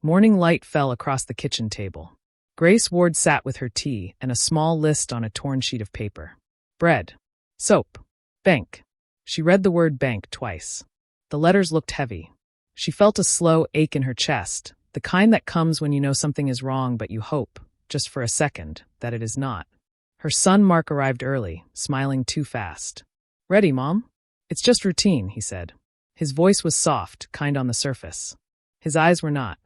Morning light fell across the kitchen table. Grace Ward sat with her tea and a small list on a torn sheet of paper. Bread. Soap. Bank. She read the word bank twice. The letters looked heavy. She felt a slow ache in her chest, the kind that comes when you know something is wrong but you hope, just for a second, that it is not. Her son Mark arrived early, smiling too fast. "Ready, Mom?" "It's just routine," he said. His voice was soft, kind on the surface. His eyes were not.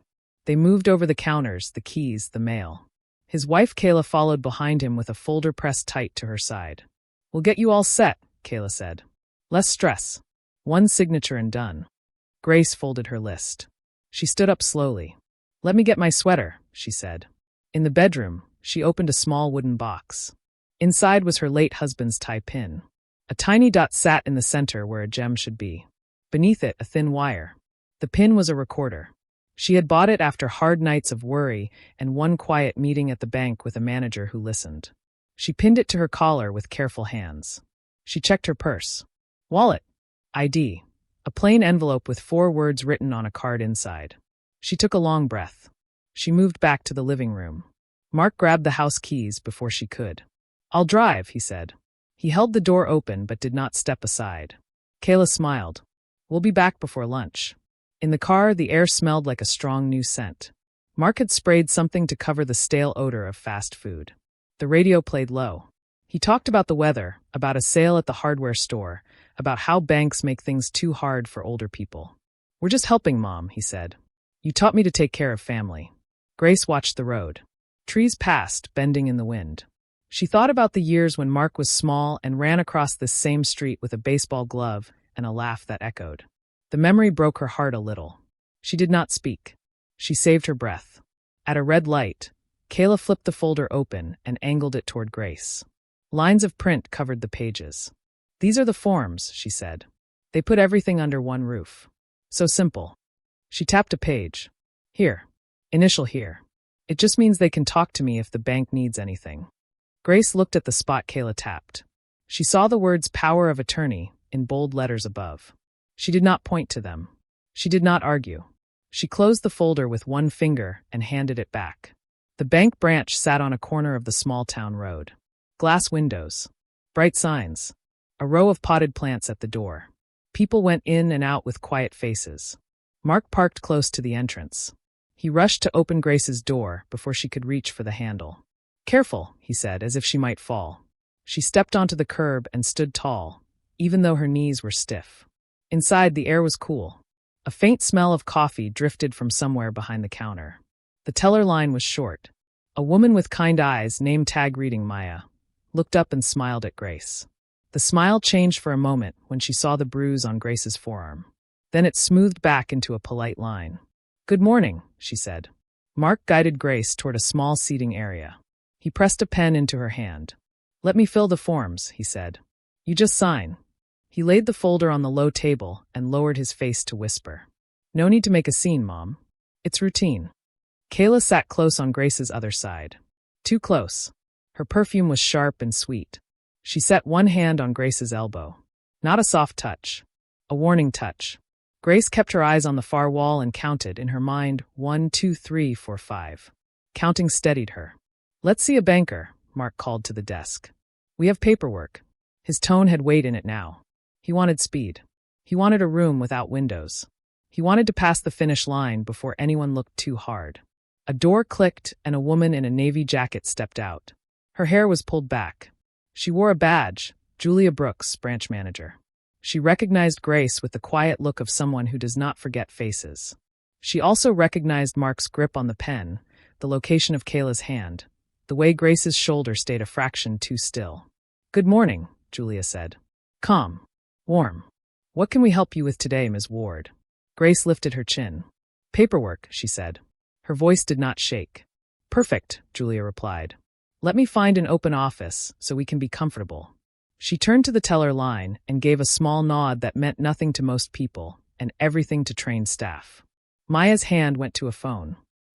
They moved over the counters, the keys, the mail. His wife Kayla followed behind him with a folder pressed tight to her side. "We'll get you all set," Kayla said. "Less stress. One signature and done." Grace folded her list. She stood up slowly. "Let me get my sweater," she said. In the bedroom, she opened a small wooden box. Inside was her late husband's tie pin. A tiny dot sat in the center where a gem should be. Beneath it, a thin wire. The pin was a recorder. She had bought it after hard nights of worry and one quiet meeting at the bank with a manager who listened. She pinned it to her collar with careful hands. She checked her purse. Wallet. ID. A plain envelope with 4 words written on a card inside. She took a long breath. She moved back to the living room. Mark grabbed the house keys before she could. "I'll drive," he said. He held the door open but did not step aside. Kayla smiled. "We'll be back before lunch." In the car, the air smelled like a strong new scent. Mark had sprayed something to cover the stale odor of fast food. The radio played low. He talked about the weather, about a sale at the hardware store, about how banks make things too hard for older people. "We're just helping, Mom," he said. "You taught me to take care of family." Grace watched the road. Trees passed, bending in the wind. She thought about the years when Mark was small and ran across this same street with a baseball glove and a laugh that echoed. The memory broke her heart a little. She did not speak. She saved her breath. At a red light, Kayla flipped the folder open and angled it toward Grace. Lines of print covered the pages. "These are the forms," she said. "They put everything under one roof. So simple." She tapped a page. "Here. Initial here. It just means they can talk to me if the bank needs anything." Grace looked at the spot Kayla tapped. She saw the words "Power of Attorney" in bold letters above. She did not point to them. She did not argue. She closed the folder with one finger and handed it back. The bank branch sat on a corner of the small town road. Glass windows. Bright signs. A row of potted plants at the door. People went in and out with quiet faces. Mark parked close to the entrance. He rushed to open Grace's door before she could reach for the handle. "Careful," he said, as if she might fall. She stepped onto the curb and stood tall, even though her knees were stiff. Inside, the air was cool. A faint smell of coffee drifted from somewhere behind the counter. The teller line was short. A woman with kind eyes, name tag reading Maya, looked up and smiled at Grace. The smile changed for a moment when she saw the bruise on Grace's forearm. Then it smoothed back into a polite line. "Good morning," she said. Mark guided Grace toward a small seating area. He pressed a pen into her hand. "Let me fill the forms," he said. "You just sign." He laid the folder on the low table and lowered his face to whisper. "No need to make a scene, Mom. It's routine." Kayla sat close on Grace's other side. Too close. Her perfume was sharp and sweet. She set one hand on Grace's elbow. Not a soft touch. A warning touch. Grace kept her eyes on the far wall and counted, in her mind, 1, 2, 3, 4, 5. Counting steadied her. "Let's see a banker," Mark called to the desk. "We have paperwork." His tone had weight in it now. He wanted speed. He wanted a room without windows. He wanted to pass the finish line before anyone looked too hard. A door clicked and a woman in a navy jacket stepped out. Her hair was pulled back. She wore a badge, Julia Brooks, branch manager. She recognized Grace with the quiet look of someone who does not forget faces. She also recognized Mark's grip on the pen, the location of Kayla's hand, the way Grace's shoulder stayed a fraction too still. "Good morning," Julia said. "Calm. Warm. What can we help you with today, Ms. Ward?" Grace lifted her chin. "Paperwork," she said. Her voice did not shake. "Perfect," Julia replied. "Let me find an open office so we can be comfortable." She turned to the teller line and gave a small nod that meant nothing to most people and everything to trained staff. Maya's hand went to a phone.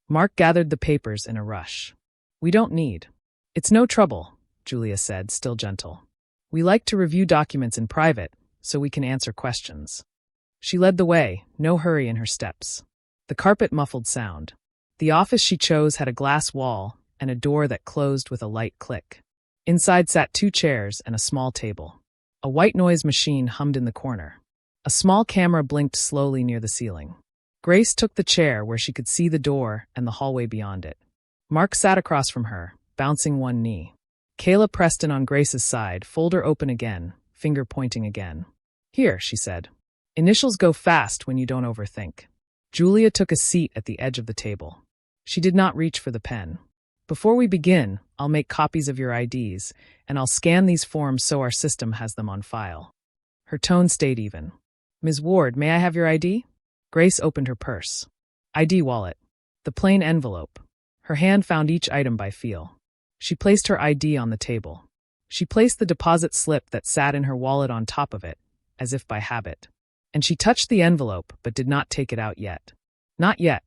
Mark gathered the papers in a rush. "We don't need." "It's no trouble," Julia said, still gentle. "We like to review documents in private so we can answer questions." She led the way, no hurry in her steps. The carpet muffled sound. The office she chose had a glass wall and a door that closed with a light click. Inside sat 2 chairs and a small table. A white noise machine hummed in the corner. A small camera blinked slowly near the ceiling. Grace took the chair where she could see the door and the hallway beyond it. Mark sat across from her, bouncing one knee. Kayla pressed in on Grace's side, folder open again, finger pointing again. "Here," she said. "Initials go fast when you don't overthink." Julia took a seat at the edge of the table. She did not reach for the pen. "Before we begin, I'll make copies of your IDs, and I'll scan these forms so our system has them on file." Her tone stayed even. "Ms. Ward, may I have your ID?" Grace opened her purse. "ID wallet." The plain envelope. Her hand found each item by feel. She placed her ID on the table. She placed the deposit slip that sat in her wallet on top of it, as if by habit. And she touched the envelope, but did not take it out yet. Not yet.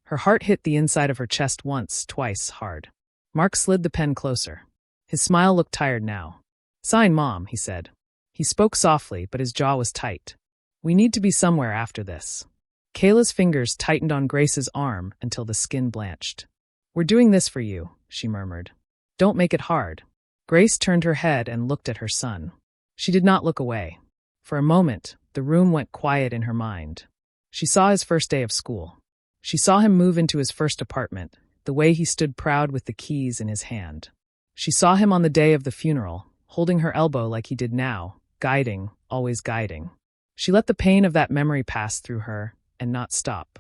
Her heart hit the inside of her chest once, twice, hard. Mark slid the pen closer. His smile looked tired now. "Sign, Mom," he said. He spoke softly, but his jaw was tight. "We need to be somewhere after this." Kayla's fingers tightened on Grace's arm until the skin blanched. "We're doing this for you," she murmured. "Don't make it hard." Grace turned her head and looked at her son. She did not look away. For a moment, the room went quiet in her mind. She saw his first day of school. She saw him move into his first apartment, the way he stood proud with the keys in his hand. She saw him on the day of the funeral, holding her elbow like he did now, guiding, always guiding. She let the pain of that memory pass through her and not stop.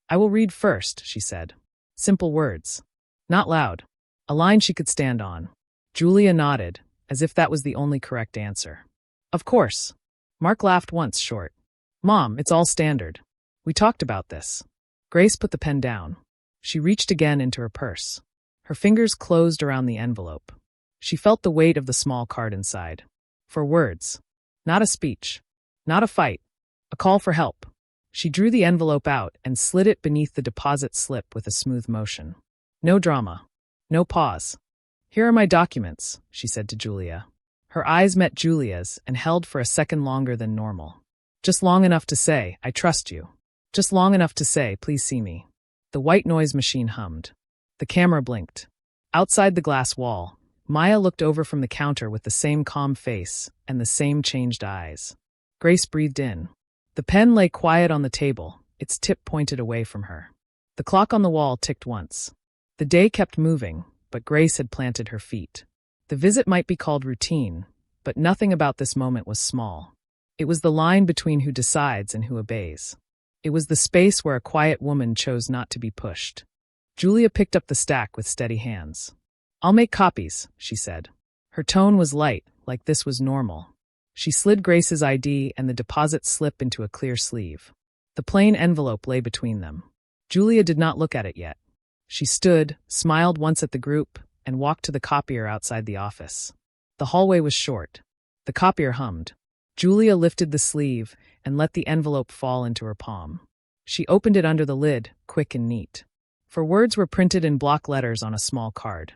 "I will read first," she said. Simple words. Not loud. A line she could stand on. Julia nodded, as if that was the only correct answer. "Of course." Mark laughed once short. "Mom, it's all standard. We talked about this." Grace put the pen down. She reached again into her purse. Her fingers closed around the envelope. She felt the weight of the small card inside. For words. Not a speech. Not a fight. A call for help. She drew the envelope out and slid it beneath the deposit slip with a smooth motion. No drama. No pause. "Here are my documents," she said to Julia. Her eyes met Julia's and held for a second longer than normal. Just long enough to say, "I trust you." Just long enough to say, "Please see me." The white noise machine hummed. The camera blinked. Outside the glass wall, Maya looked over from the counter with the same calm face and the same changed eyes. Grace breathed in. The pen lay quiet on the table, its tip pointed away from her. The clock on the wall ticked once. The day kept moving, but Grace had planted her feet. The visit might be called routine, but nothing about this moment was small. It was the line between who decides and who obeys. It was the space where a quiet woman chose not to be pushed. Julia picked up the stack with steady hands. "I'll make copies," she said. Her tone was light, like this was normal. She slid Grace's ID and the deposit slip into a clear sleeve. The plain envelope lay between them. Julia did not look at it yet. She stood, smiled once at the group, and walked to the copier outside the office. The hallway was short. The copier hummed. Julia lifted the sleeve and let the envelope fall into her palm. She opened it under the lid, quick and neat. For words were printed in block letters on a small card.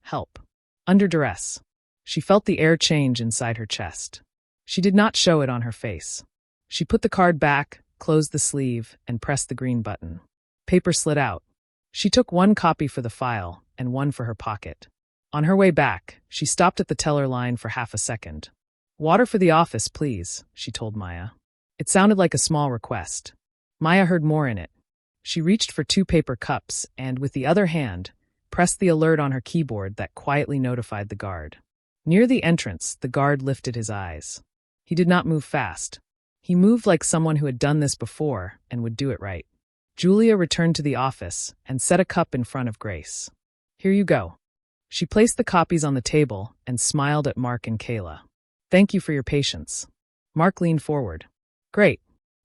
Help. Under duress. She felt the air change inside her chest. She did not show it on her face. She put the card back, closed the sleeve, and pressed the green button. Paper slid out. She took one copy for the file and one for her pocket. On her way back, she stopped at the teller line for half a second. "Water for the office, please," she told Maya. It sounded like a small request. Maya heard more in it. She reached for 2 paper cups and, with the other hand, pressed the alert on her keyboard that quietly notified the guard. Near the entrance, the guard lifted his eyes. He did not move fast. He moved like someone who had done this before and would do it right. Julia returned to the office and set a cup in front of Grace. "Here you go." She placed the copies on the table and smiled at Mark and Kayla. "Thank you for your patience." Mark leaned forward. "Great.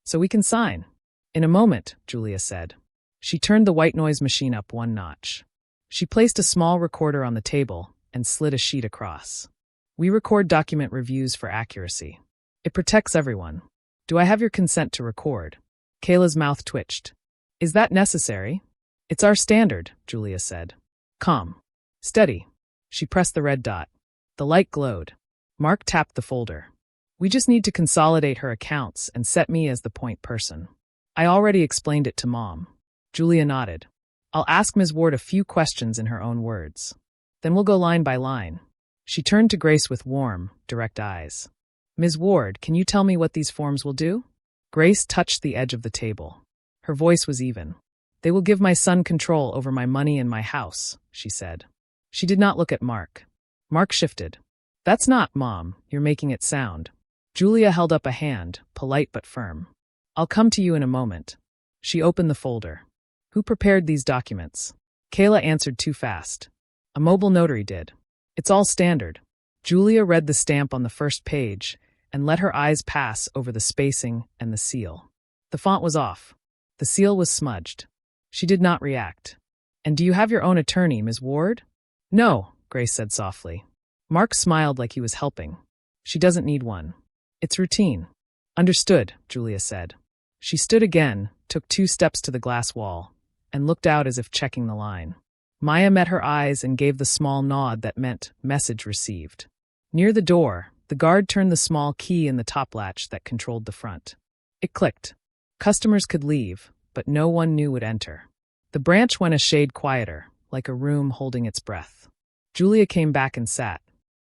So we can sign." "In a moment," Julia said. She turned the white noise machine up one notch. She placed a small recorder on the table and slid a sheet across. "We record document reviews for accuracy. It protects everyone. Do I have your consent to record?" Kayla's mouth twitched. "Is that necessary?" "It's our standard," Julia said. "Calm. Steady." She pressed the red dot. The light glowed. Mark tapped the folder. "We just need to consolidate her accounts and set me as the point person. I already explained it to Mom." Julia nodded. I'll ask Ms. Ward a few questions in her own words. Then we'll go line by line. She turned to Grace with warm, direct eyes. Ms. Ward, can you tell me what these forms will do? Grace touched the edge of the table. Her voice was even. They will give my son control over my money and my house, she said. She did not look at Mark. Mark shifted. That's not, Mom, you're making it sound. Julia held up a hand, polite but firm. I'll come to you in a moment. She opened the folder. Who prepared these documents? Kayla answered too fast. A mobile notary did. It's all standard. Julia read the stamp on the first page and let her eyes pass over the spacing and the seal. The font was off. The seal was smudged. She did not react. And do you have your own attorney, Ms. Ward? No, Grace said softly. Mark smiled like he was helping. She doesn't need one. It's routine. Understood, Julia said. She stood again, took 2 steps to the glass wall, and looked out as if checking the line. Maya met her eyes and gave the small nod that meant message received. Near the door, the guard turned the small key in the top latch that controlled the front. It clicked. Customers could leave, but no one new would enter. The branch went a shade quieter, like a room holding its breath. Julia came back and sat.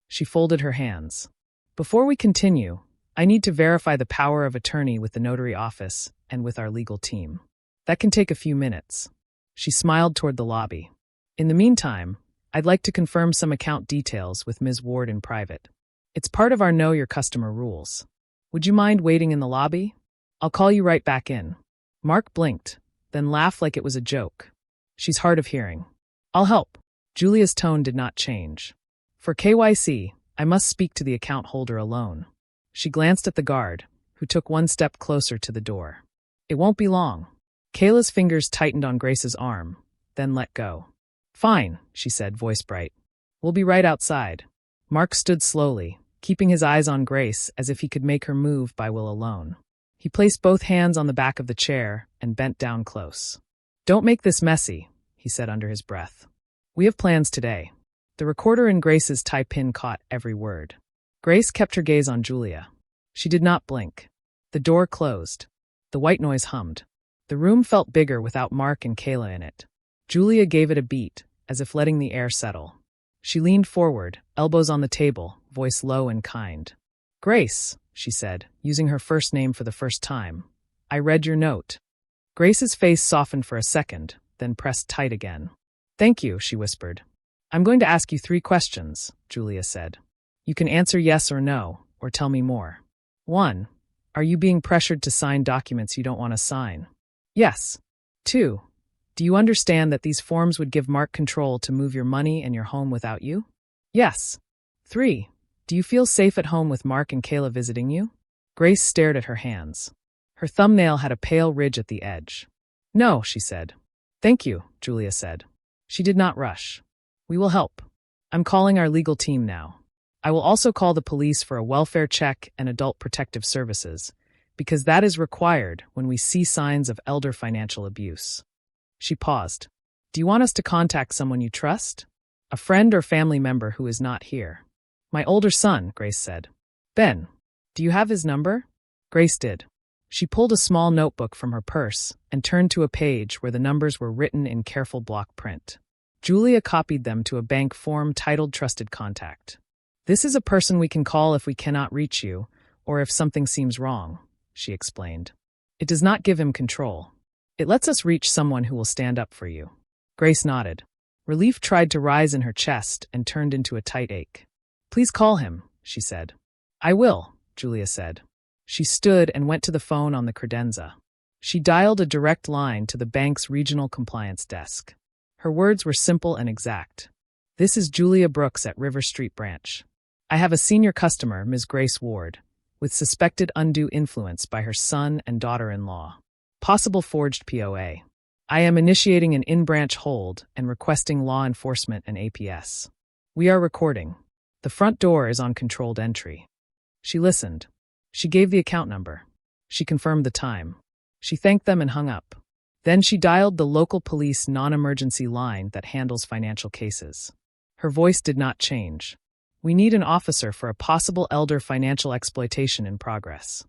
She folded her hands. Before we continue, I need to verify the power of attorney with the notary office and with our legal team. That can take a few minutes. She smiled toward the lobby. In the meantime, I'd like to confirm some account details with Ms. Ward in private. It's part of our Know Your Customer rules. Would you mind waiting in the lobby? I'll call you right back in. Mark blinked, then laughed like it was a joke. She's hard of hearing. I'll help. Julia's tone did not change. For KYC, I must speak to the account holder alone. She glanced at the guard, who took 1 step closer to the door. It won't be long. Kayla's fingers tightened on Grace's arm, then let go. Fine, she said, voice bright. We'll be right outside. Mark stood slowly, keeping his eyes on Grace as if he could make her move by will alone. He placed both hands on the back of the chair and bent down close. Don't make this messy, he said under his breath. We have plans today. The recorder in Grace's tie pin caught every word. Grace kept her gaze on Julia. She did not blink. The door closed. The white noise hummed. The room felt bigger without Mark and Kayla in it. Julia gave it a beat, as if letting the air settle. She leaned forward, elbows on the table, voice low and kind. Grace, she said, using her first name for the first time. I read your note. Grace's face softened for a second, then pressed tight again. Thank you, she whispered. I'm going to ask you 3 questions, Julia said. You can answer yes or no, or tell me more. 1. Are you being pressured to sign documents you don't want to sign? Yes. 2. Do you understand that these forms would give Mark control to move your money and your home without you? Yes. 3. Do you feel safe at home with Mark and Kayla visiting you? Grace stared at her hands. Her thumbnail had a pale ridge at the edge. No, she said. Thank you, Julia said. She did not rush. We will help. I'm calling our legal team now. I will also call the police for a welfare check and adult protective services, because that is required when we see signs of elder financial abuse. She paused. Do you want us to contact someone you trust? A friend or family member who is not here. My older son, Grace said. Ben, do you have his number? Grace did. She pulled a small notebook from her purse and turned to a page where the numbers were written in careful block print. Julia copied them to a bank form titled Trusted Contact. This is a person we can call if we cannot reach you, or if something seems wrong, she explained. It does not give him control. It lets us reach someone who will stand up for you. Grace nodded. Relief tried to rise in her chest and turned into a tight ache. Please call him, she said. I will, Julia said. She stood and went to the phone on the credenza. She dialed a direct line to the bank's regional compliance desk. Her words were simple and exact. This is Julia Brooks at River Street Branch. I have a senior customer, Ms. Grace Ward, with suspected undue influence by her son and daughter-in-law. Possible forged POA. I am initiating an in-branch hold and requesting law enforcement and APS. We are recording. The front door is on controlled entry. She listened. She gave the account number. She confirmed the time. She thanked them and hung up. Then she dialed the local police non-emergency line that handles financial cases. Her voice did not change. We need an officer for a possible elder financial exploitation in progress.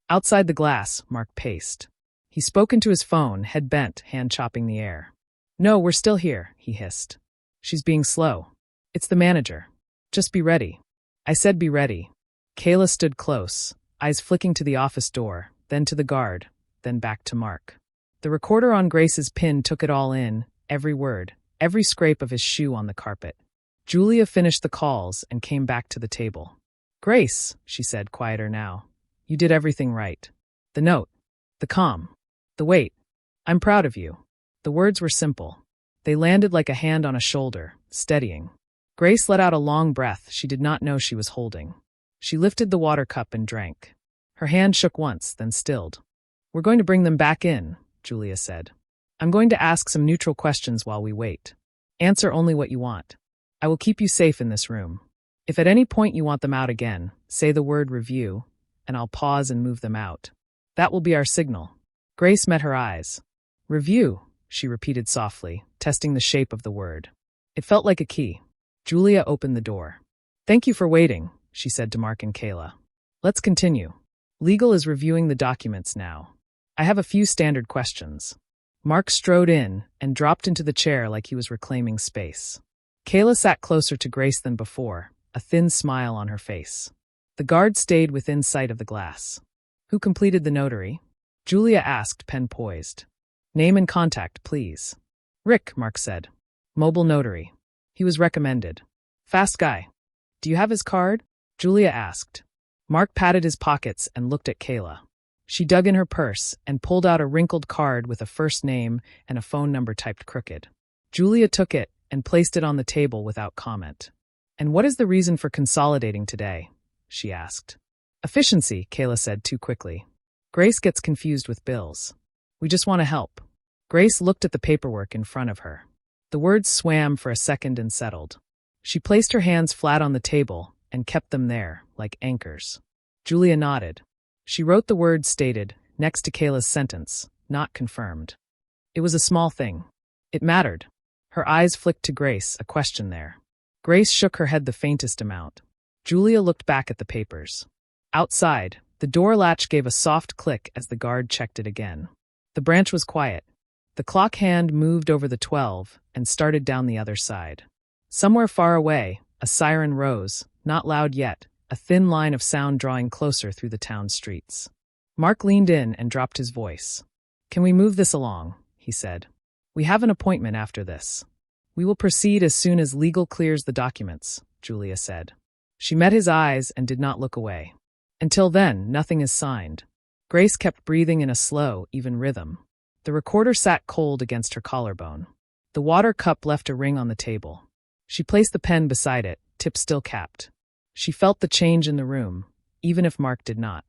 Outside the glass, Mark paced. He spoke into his phone, head bent, hand chopping the air. No, we're still here, he hissed. She's being slow. It's the manager. Just be ready. I said be ready. Kayla stood close, eyes flicking to the office door, then to the guard, then back to Mark. The recorder on Grace's pin took it all in, every word, every scrape of his shoe on the carpet. Julia finished the calls and came back to the table. Grace, she said, quieter now. You did everything right. The note. The calm. The wait. I'm proud of you. The words were simple. They landed like a hand on a shoulder, steadying. Grace let out a long breath she did not know she was holding. She lifted the water cup and drank. Her hand shook once, then stilled. We're going to bring them back in, Julia said. I'm going to ask some neutral questions while we wait. Answer only what you want. I will keep you safe in this room. If at any point you want them out again, say the word review, and I'll pause and move them out. That will be our signal. Grace met her eyes. Review, she repeated softly, testing the shape of the word. It felt like a key. Julia opened the door. Thank you for waiting, she said to Mark and Kayla. Let's continue. Legal is reviewing the documents now. I have a few standard questions. Mark strode in and dropped into the chair like he was reclaiming space. Kayla sat closer to Grace than before, a thin smile on her face. The guard stayed within sight of the glass. Who completed the notary? Julia asked, pen poised. Name and contact, please. Rick, Mark said. Mobile notary. He was recommended. Fast guy. Do you have his card? Julia asked. Mark patted his pockets and looked at Kayla. She dug in her purse and pulled out a wrinkled card with a first name and a phone number typed crooked. Julia took it and placed it on the table without comment. And what is the reason for consolidating today? She asked. Efficiency, Kayla said too quickly. Grace gets confused with bills. We just want to help. Grace looked at the paperwork in front of her. The words swam for a second and settled. She placed her hands flat on the table and kept them there, like anchors. Julia nodded. She wrote the words stated next to Kayla's sentence, not confirmed. It was a small thing. It mattered. Her eyes flicked to Grace, a question there. Grace shook her head the faintest amount. Julia looked back at the papers. Outside, the door latch gave a soft click as the guard checked it again. The branch was quiet. The clock hand moved over the 12 and started down the other side. Somewhere far away, a siren rose, not loud yet, a thin line of sound drawing closer through the town streets. Mark leaned in and dropped his voice. Can we move this along? He said. We have an appointment after this. We will proceed as soon as legal clears the documents, Julia said. She met his eyes and did not look away. Until then, nothing is signed. Grace kept breathing in a slow, even rhythm. The recorder sat cold against her collarbone. The water cup left a ring on the table. She placed the pen beside it, tip still capped. She felt the change in the room, even if Mark did not.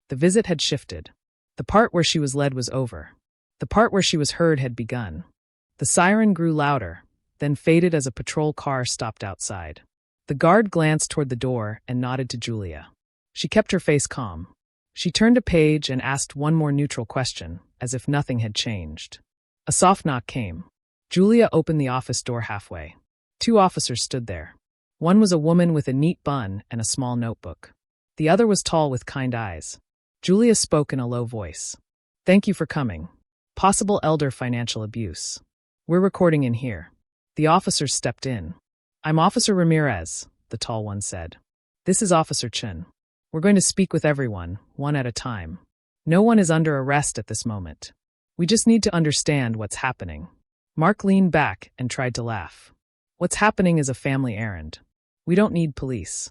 The visit had shifted. The part where she was led was over. The part where she was heard had begun. The siren grew louder, then faded as a patrol car stopped outside. The guard glanced toward the door and nodded to Julia. She kept her face calm. She turned a page and asked one more neutral question, as if nothing had changed. A soft knock came. Julia opened the office door halfway. 2 officers stood there. One was a woman with a neat bun and a small notebook. The other was tall with kind eyes. Julia spoke in a low voice. Thank you for coming. Possible elder financial abuse. We're recording in here. The officers stepped in. I'm Officer Ramirez, the tall one said. This is Officer Chen. We're going to speak with everyone, one at a time. No one is under arrest at this moment. We just need to understand what's happening. Mark leaned back and tried to laugh. What's happening is a family errand. We don't need police.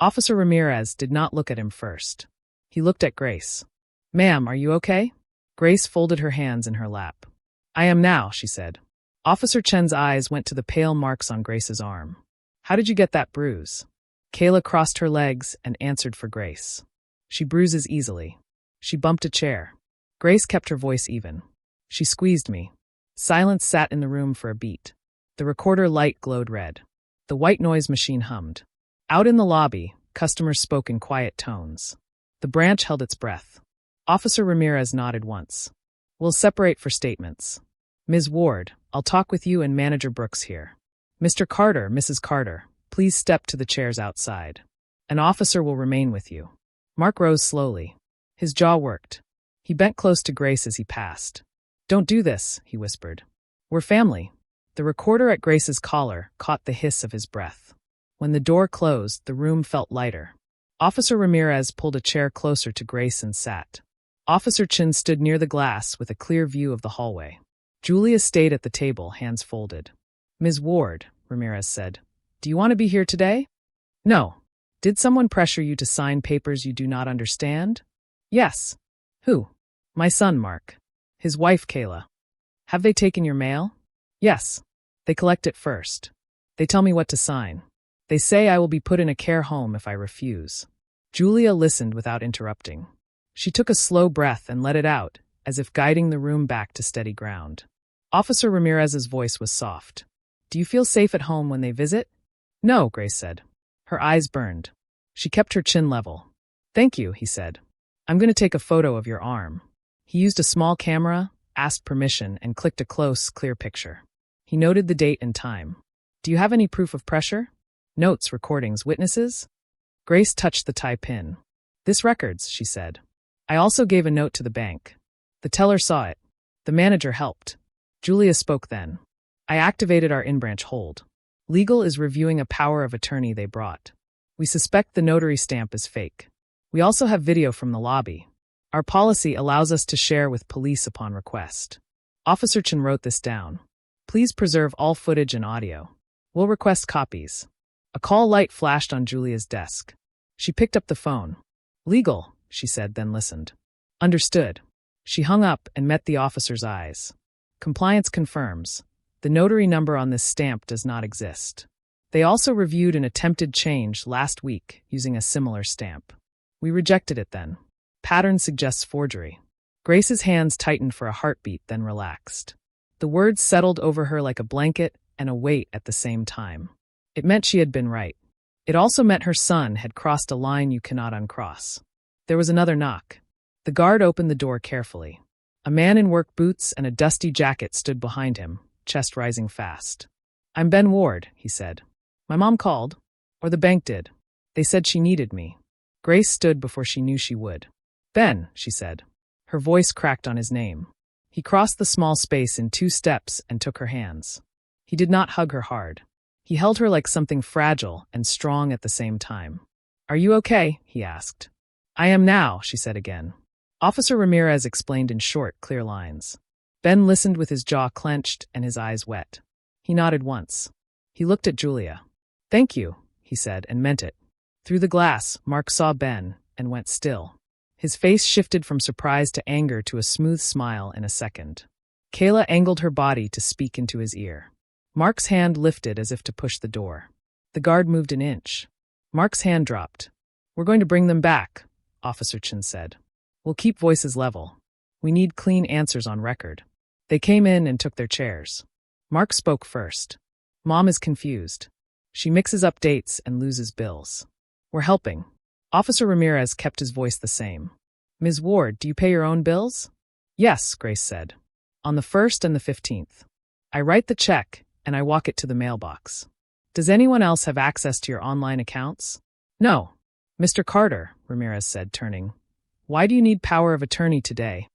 Officer Ramirez did not look at him first. He looked at Grace. Ma'am, are you okay? Grace folded her hands in her lap. I am now, she said. Officer Chen's eyes went to the pale marks on Grace's arm. How did you get that bruise? Kayla crossed her legs and answered for Grace. She bruises easily. She bumped a chair. Grace kept her voice even. She squeezed me. Silence sat in the room for a beat. The recorder light glowed red. The white noise machine hummed. Out in the lobby, customers spoke in quiet tones. The branch held its breath. Officer Ramirez nodded once. We'll separate for statements. Ms. Ward, I'll talk with you and Manager Brooks here. Mr. Carter, Mrs. Carter, please step to the chairs outside. An officer will remain with you. Mark rose slowly. His jaw worked. He bent close to Grace as he passed. Don't do this, he whispered. We're family. The recorder at Grace's collar caught the hiss of his breath. When the door closed, the room felt lighter. Officer Ramirez pulled a chair closer to Grace and sat. Officer Chin stood near the glass with a clear view of the hallway. Julia stayed at the table, hands folded. "Ms. Ward," Ramirez said, "do you want to be here today?" "No." "Did someone pressure you to sign papers you do not understand?" "Yes." "Who?" "My son, Mark. His wife, Kayla." "Have they taken your mail?" "Yes. They collect it first. They tell me what to sign. They say I will be put in a care home if I refuse." Julia listened without interrupting. She took a slow breath and let it out, as if guiding the room back to steady ground. Officer Ramirez's voice was soft. "Do you feel safe at home when they visit?" "No," Grace said. Her eyes burned. She kept her chin level. "Thank you," he said. "I'm going to take a photo of your arm." He used a small camera, asked permission, and clicked a close, clear picture. He noted the date and time. "Do you have any proof of pressure? Notes, recordings, witnesses?" Grace touched the tie pin. "This records," she said. "I also gave a note to the bank. The teller saw it. The manager helped." Julia spoke then. "I activated our in-branch hold. Legal is reviewing a power of attorney they brought. We suspect the notary stamp is fake. We also have video from the lobby. Our policy allows us to share with police upon request." Officer Chen wrote this down. "Please preserve all footage and audio. We'll request copies." A call light flashed on Julia's desk. She picked up the phone. "Legal," she said, then listened. "Understood." She hung up and met the officer's eyes. "Compliance confirms. The notary number on this stamp does not exist. They also reviewed an attempted change last week using a similar stamp. We rejected it then. Pattern suggests forgery." Grace's hands tightened for a heartbeat, then relaxed. The words settled over her like a blanket and a weight at the same time. It meant she had been right. It also meant her son had crossed a line you cannot uncross. There was another knock. The guard opened the door carefully. A man in work boots and a dusty jacket stood behind him, chest rising fast. "I'm Ben Ward," he said. "My mom called. Or the bank did. They said she needed me." Grace stood before she knew she would. "Ben," she said. Her voice cracked on his name. He crossed the small space in 2 steps and took her hands. He did not hug her hard. He held her like something fragile and strong at the same time. "Are you okay?" he asked. "I am now," she said again. Officer Ramirez explained in short, clear lines. Ben listened with his jaw clenched and his eyes wet. He nodded once. He looked at Julia. "Thank you," he said, and meant it. Through the glass, Mark saw Ben and went still. His face shifted from surprise to anger to a smooth smile in a second. Kayla angled her body to speak into his ear. Mark's hand lifted as if to push the door. The guard moved an inch. Mark's hand dropped. "We're going to bring them back," Officer Chin said. "We'll keep voices level. We need clean answers on record." They came in and took their chairs. Mark spoke first. "Mom is confused. She mixes up dates and loses bills. We're helping." Officer Ramirez kept his voice the same. "Ms. Ward, do you pay your own bills?" "Yes," Grace said. "On the 1st and the 15th. I write the check, and I walk it to the mailbox. Does anyone else have access to your online accounts?" "No." "Mr. Carter," Ramirez said, turning. "Why do you need power of attorney today?"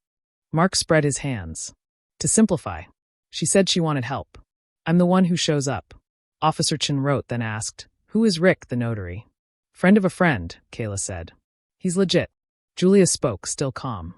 Mark spread his hands. "To simplify." She said she wanted help. "I'm the one who shows up." Officer Chin wrote, then asked, "Who is Rick, the notary?" "Friend of a friend," Kayla said. "He's legit." Julia spoke, still calm.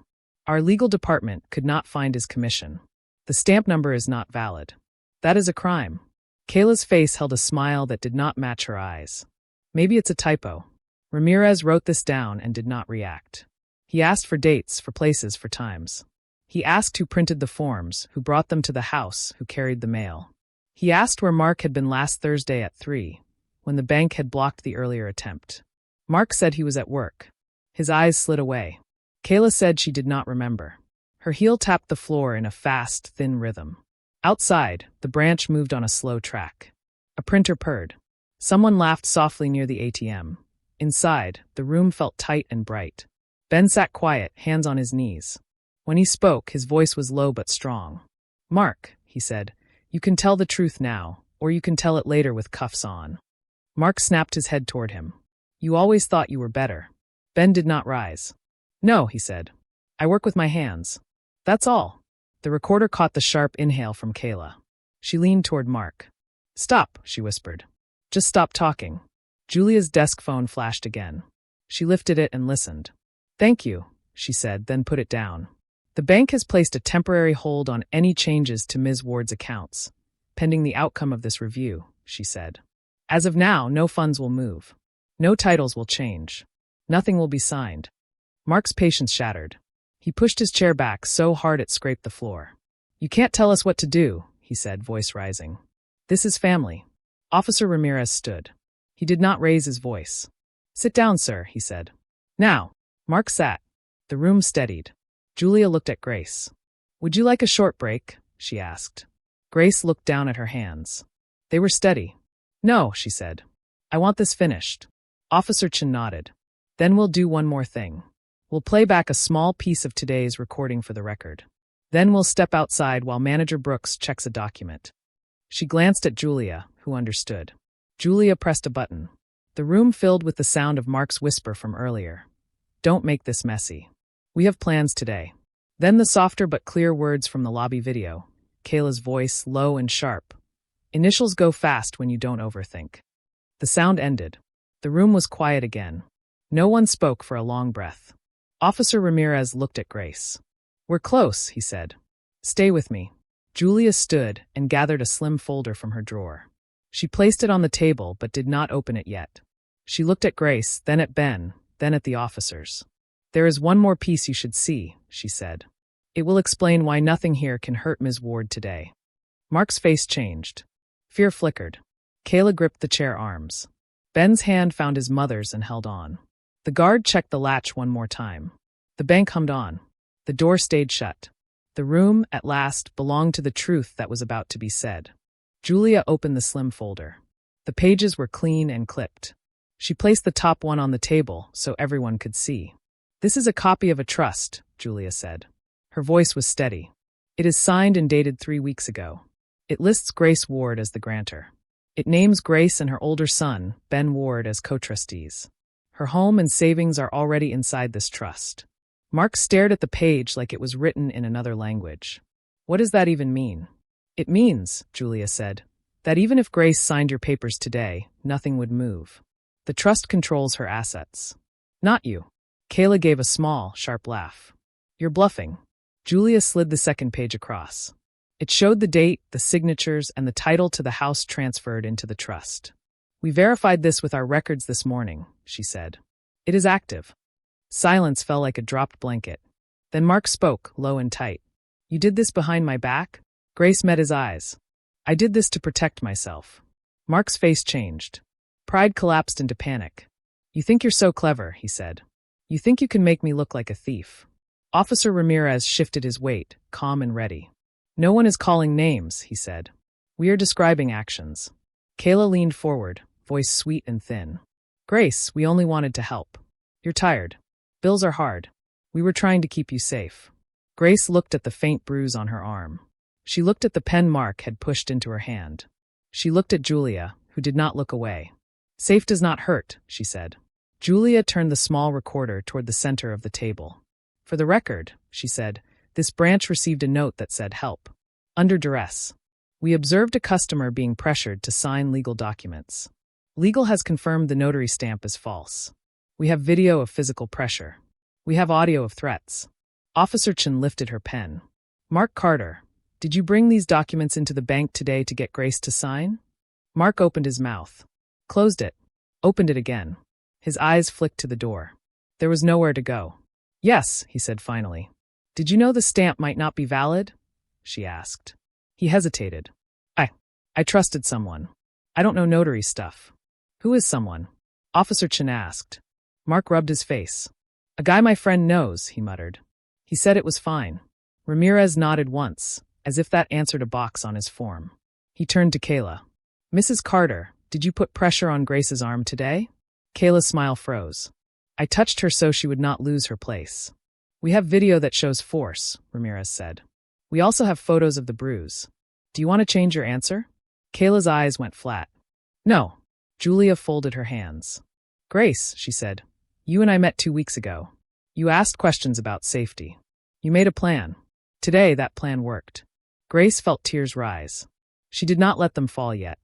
"Our legal department could not find his commission. The stamp number is not valid. That is a crime." Kayla's face held a smile that did not match her eyes. "Maybe it's a typo." Ramirez wrote this down and did not react. He asked for dates, for places, for times. He asked who printed the forms, who brought them to the house, who carried the mail. He asked where Mark had been last Thursday at 3, when the bank had blocked the earlier attempt. Mark said he was at work. His eyes slid away. Kayla said she did not remember. Her heel tapped the floor in a fast, thin rhythm. Outside, the branch moved on a slow track. A printer purred. Someone laughed softly near the ATM. Inside, the room felt tight and bright. Ben sat quiet, hands on his knees. When he spoke, his voice was low but strong. "Mark," he said, "you can tell the truth now, or you can tell it later with cuffs on." Mark snapped his head toward him. "You always thought you were better." Ben did not rise. "No," he said. "I work with my hands. That's all." The recorder caught the sharp inhale from Kayla. She leaned toward Mark. Stop, she whispered. Just stop talking. Julia's desk phone flashed again. She lifted it and listened. Thank you, she said, then put it down. The bank has placed a temporary hold on any changes to Ms. Ward's accounts, pending the outcome of this review, she said. As of now, no funds will move. No titles will change. Nothing will be signed. Mark's patience shattered. He pushed his chair back so hard it scraped the floor. You can't tell us what to do, he said, voice rising. This is family. Officer Ramirez stood. He did not raise his voice. Sit down, sir, he said. Now. Mark sat. The room steadied. Julia looked at Grace. Would you like a short break? She asked. Grace looked down at her hands. They were steady. No, she said. I want this finished. Officer Chin nodded. Then we'll do one more thing. We'll play back a small piece of today's recording for the record. Then we'll step outside while Manager Brooks checks a document. She glanced at Julia, who understood. Julia pressed a button. The room filled with the sound of Mark's whisper from earlier. Don't make this messy. We have plans today. Then the softer but clear words from the lobby video. Kayla's voice, low and sharp. Initials go fast when you don't overthink. The sound ended. The room was quiet again. No one spoke for a long breath. Officer Ramirez looked at Grace. We're close, he said. Stay with me. Julia stood and gathered a slim folder from her drawer. She placed it on the table but did not open it yet. She looked at Grace, then at Ben, then at the officers. There is one more piece you should see, she said. It will explain why nothing here can hurt Ms. Ward today. Mark's face changed. Fear flickered. Kayla gripped the chair arms. Ben's hand found his mother's and held on. The guard checked the latch one more time. The bank hummed on. The door stayed shut. The room, at last, belonged to the truth that was about to be said. Julia opened the slim folder. The pages were clean and clipped. She placed the top one on the table so everyone could see. This is a copy of a trust, Julia said. Her voice was steady. It is signed and dated 3 weeks ago. It lists Grace Ward as the grantor. It names Grace and her older son, Ben Ward, as co-trustees. Her home and savings are already inside this trust. Mark stared at the page like it was written in another language. What does that even mean? It means, Julia said, that even if Grace signed your papers today, nothing would move. The trust controls her assets. Not you. Kayla gave a small, sharp laugh. You're bluffing. Julia slid the second page across. It showed the date, the signatures, and the title to the house transferred into the trust. We verified this with our records this morning, she said. It is active. Silence fell like a dropped blanket. Then Mark spoke, low and tight. You did this behind my back? Grace met his eyes. I did this to protect myself. Mark's face changed. Pride collapsed into panic. You think you're so clever, he said. You think you can make me look like a thief. Officer Ramirez shifted his weight, calm and ready. No one is calling names, he said. We are describing actions. Kayla leaned forward, voice sweet and thin. Grace, we only wanted to help. You're tired. Bills are hard. We were trying to keep you safe. Grace looked at the faint bruise on her arm. She looked at the pen Mark had pushed into her hand. She looked at Julia, who did not look away. Safe does not hurt, she said. Julia turned the small recorder toward the center of the table. For the record, she said, this branch received a note that said help. Under duress. We observed a customer being pressured to sign legal documents. Legal has confirmed the notary stamp is false. We have video of physical pressure. We have audio of threats. Officer Chin lifted her pen. Mark Carter, did you bring these documents into the bank today to get Grace to sign? Mark opened his mouth. Closed it. Opened it again. His eyes flicked to the door. There was nowhere to go. Yes, he said finally. Did you know the stamp might not be valid? She asked. He hesitated. I trusted someone. I don't know notary stuff. Who is someone? Officer Chin asked. Mark rubbed his face. A guy my friend knows, he muttered. He said it was fine. Ramirez nodded once, as if that answered a box on his form. He turned to Kayla. Mrs. Carter, did you put pressure on Grace's arm today? Kayla's smile froze. I touched her so she would not lose her place. We have video that shows force, Ramirez said. We also have photos of the bruise. Do you want to change your answer? Kayla's eyes went flat. No. Julia folded her hands. Grace, she said, you and I met 2 weeks ago. You asked questions about safety. You made a plan. Today, that plan worked. Grace felt tears rise. She did not let them fall yet.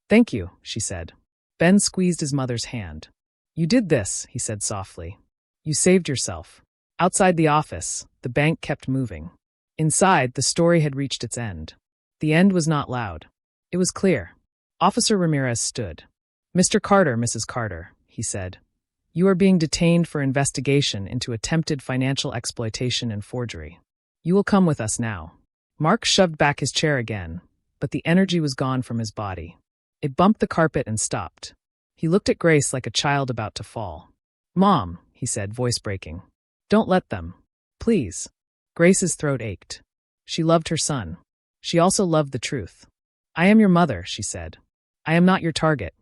"Thank you," she said. Ben squeezed his mother's hand. "You did this," he said softly. "You saved yourself." Outside the office, the bank kept moving. Inside, the story had reached its end. The end was not loud. It was clear. Officer Ramirez stood. "Mr. Carter, Mrs. Carter," he said. "You are being detained for investigation into attempted financial exploitation and forgery. You will come with us now." Mark shoved back his chair again, but the energy was gone from his body. It bumped the carpet and stopped. He looked at Grace like a child about to fall. "Mom," he said, voice breaking. "Don't let them. Please." Grace's throat ached. She loved her son. She also loved the truth. "I am your mother," she said. "I am not your target."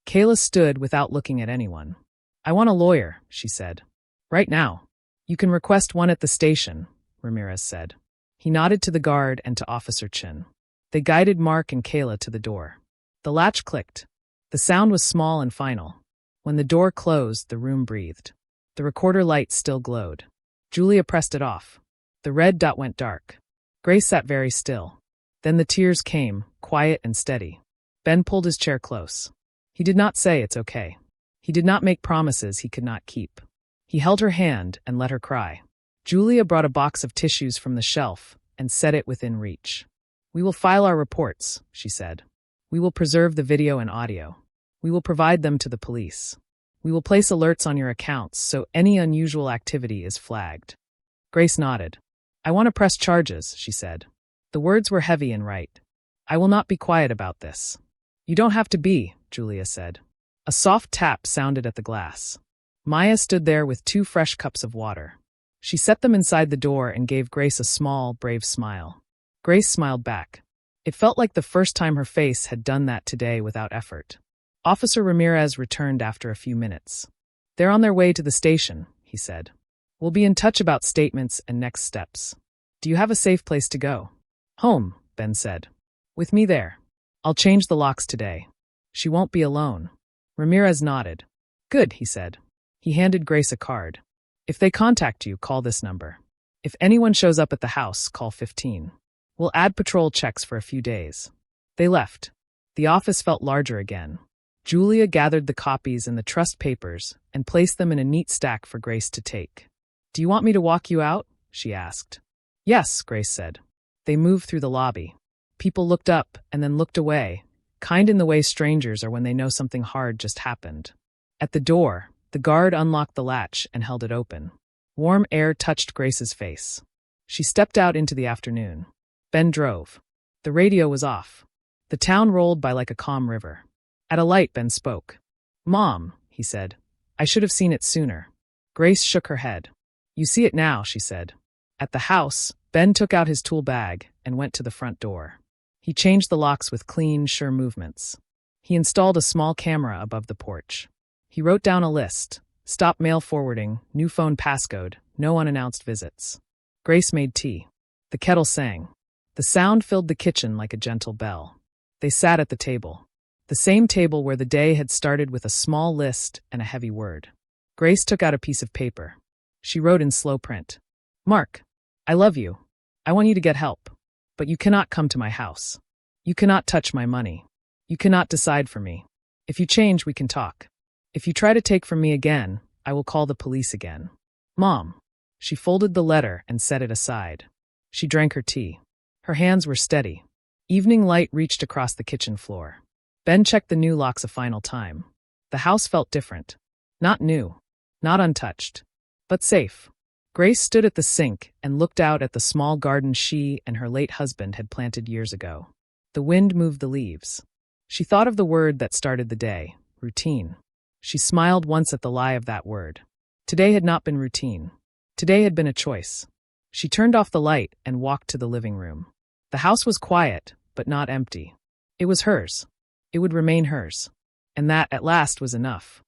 Kayla stood without looking at anyone. "I want a lawyer," she said. "Right now." "You can request one at the station," Ramirez said. He nodded to the guard and to Officer Chin. They guided Mark and Kayla to the door. The latch clicked. The sound was small and final. When the door closed, the room breathed. The recorder light still glowed. Julia pressed it off. The red dot went dark. Grace sat very still. Then the tears came, quiet and steady. Ben pulled his chair close. He did not say it's okay. He did not make promises he could not keep. He held her hand and let her cry. Julia brought a box of tissues from the shelf and set it within reach. "We will file our reports," she said. "We will preserve the video and audio. We will provide them to the police. We will place alerts on your accounts so any unusual activity is flagged." Grace nodded. "I want to press charges," she said. The words were heavy and right. "I will not be quiet about this." "You don't have to be," Julia said. A soft tap sounded at the glass. Maya stood there with 2 fresh cups of water. She set them inside the door and gave Grace a small, brave smile. Grace smiled back. It felt like the first time her face had done that today without effort. Officer Ramirez returned after a few minutes. "They're on their way to the station," he said. "We'll be in touch about statements and next steps. Do you have a safe place to go?" "Home," Ben said. "With me there. I'll change the locks today. She won't be alone." Ramirez nodded. "Good," he said. He handed Grace a card. "If they contact you, call this number. If anyone shows up at the house, call 15. We'll add patrol checks for a few days." They left. The office felt larger again. Julia gathered the copies and the trust papers and placed them in a neat stack for Grace to take. "Do you want me to walk you out?" she asked. "Yes," Grace said. They moved through the lobby. People looked up and then looked away, kind in the way strangers are when they know something hard just happened. At the door, the guard unlocked the latch and held it open. Warm air touched Grace's face. She stepped out into the afternoon. Ben drove. The radio was off. The town rolled by like a calm river. At a light, Ben spoke. "Mom," he said. "I should have seen it sooner." Grace shook her head. "You see it now," she said. At the house, Ben took out his tool bag and went to the front door. He changed the locks with clean, sure movements. He installed a small camera above the porch. He wrote down a list: stop mail forwarding, new phone passcode, no unannounced visits. Grace made tea. The kettle sang. The sound filled the kitchen like a gentle bell. They sat at the table. The same table where the day had started with a small list and a heavy word. Grace took out a piece of paper. She wrote in slow print. "Mark, I love you. I want you to get help. But you cannot come to my house. You cannot touch my money. You cannot decide for me. If you change, we can talk. If you try to take from me again, I will call the police again. Mom." She folded the letter and set it aside. She drank her tea. Her hands were steady. Evening light reached across the kitchen floor. Ben checked the new locks a final time. The house felt different. Not new. Not untouched. But safe. Grace stood at the sink and looked out at the small garden she and her late husband had planted years ago. The wind moved the leaves. She thought of the word that started the day: routine. She smiled once at the lie of that word. Today had not been routine. Today had been a choice. She turned off the light and walked to the living room. The house was quiet, but not empty. It was hers. It would remain hers. And that, at last, was enough.